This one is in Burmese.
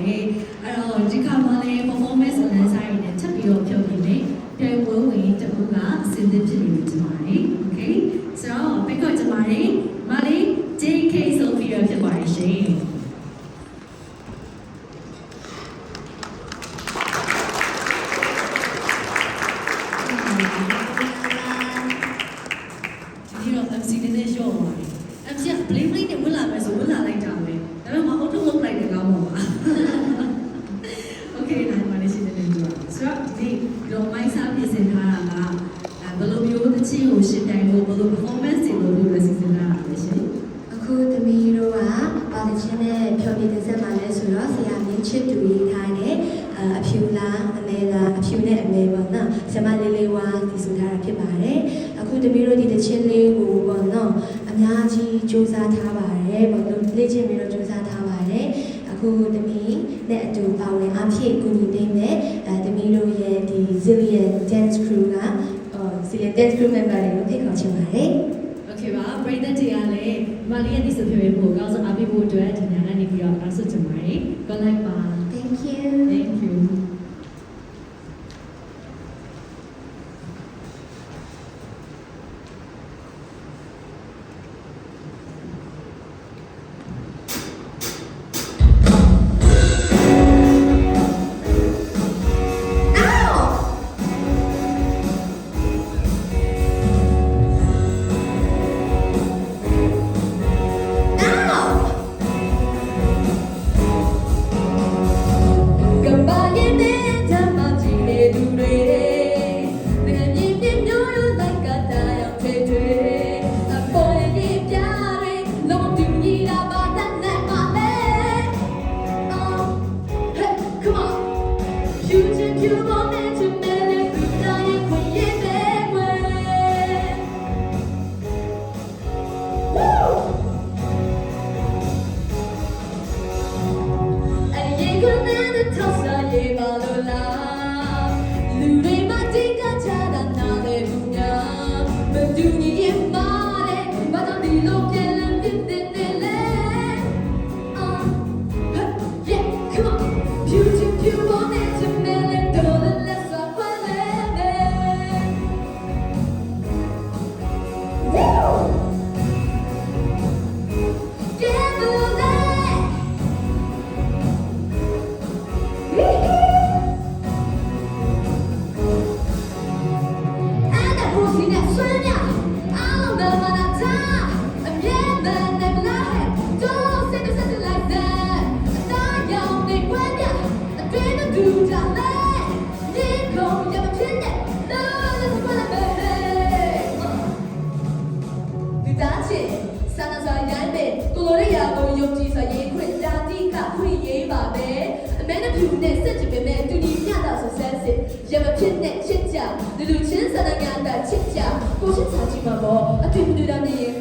ပါတယ်အဲ့တော့ဒီခါမှလည်း performance လမ်းဆိုင်နဲ့ချက်ပြီးတော့ဖြုတ်နေတယ်ပြိုင်ပွဲဝင်တခုကအစဉ်သစ်ဖြစ်နေပြီကျမလေး okay ဆိုတော့ဘယ်ကကျမလေးမလေး JK Sophia ဖြစ်ပါတယ်ရှင်ဒီတော့ MC နဲ့ရှော့ပါတယ် MC က blame လေးနဲ့ဝင်လာမယ်ဆိုဝင်လာလိုက်တာပဲဒါပေမဲ့မဟုတ်တော့လုပ်လိုက်တယ်ကောင်းပါပါ okay နိုင်ပါလေရှင်တဲ့ကြွားဆိုတော့ဒီတော့မိုင်းစားပြင်ဆင်ထားတာကဘယ်လိုမျိုးသချင်းကိုရှင်းတိုင်းလို့ဘယ်လို performance တွေလို့ပြောစီစဉ်ထားတာလဲရှင်အခုသမီးတို့ကပါတချင်းနဲ့ဖြောပြတဲ့ဆက်မှာလဲဆိုတော့ဆရာမင်းချစ်တူရေးထားတဲ့အဖြူလားအမဲလားအဖြူနဲ့အမဲပေါ့နော်ဆရာမလေးလေးဝါဒီဆိုထားတာဖြစ်ပါတယ်အခုသမီးတို့ဒီတချင်းလေးကိုပေါ့နော်အများကြီးစူးစမ်းထားပါတယ်ပေါ့နော်လေ့ကျင့်ပြီးတော့စူးစမ်းထားပါတယ်အခုသမီးနဲ့အတူပါဝင်အားဖြည့်ကူညီပေးမယ်သမီးတို့ရဲ့ဒီ Zillion Dance Crew ကZillion Dance Crew member တွေကိုဖိတ်ခေါ်ချင်ပါတယ်Okay ပါပရိသတ်တွေကလည်းမလေးရဲ့ဒီဆိုဖြေဖို့ကောင်းဆုံးအားပေးဖို့အတွက်ဒီညနေပြီးတော့အားဆုချင်ပါတယ် Good luck ပါ Thank you Thank youရမဖြစ်နဲ့ချစ်ကြလူလူချင်းစတဲ့ငါတာချစ်ကြကိုချစ်ချာချီမှာပေါ့အတူတူတမ်းမြင်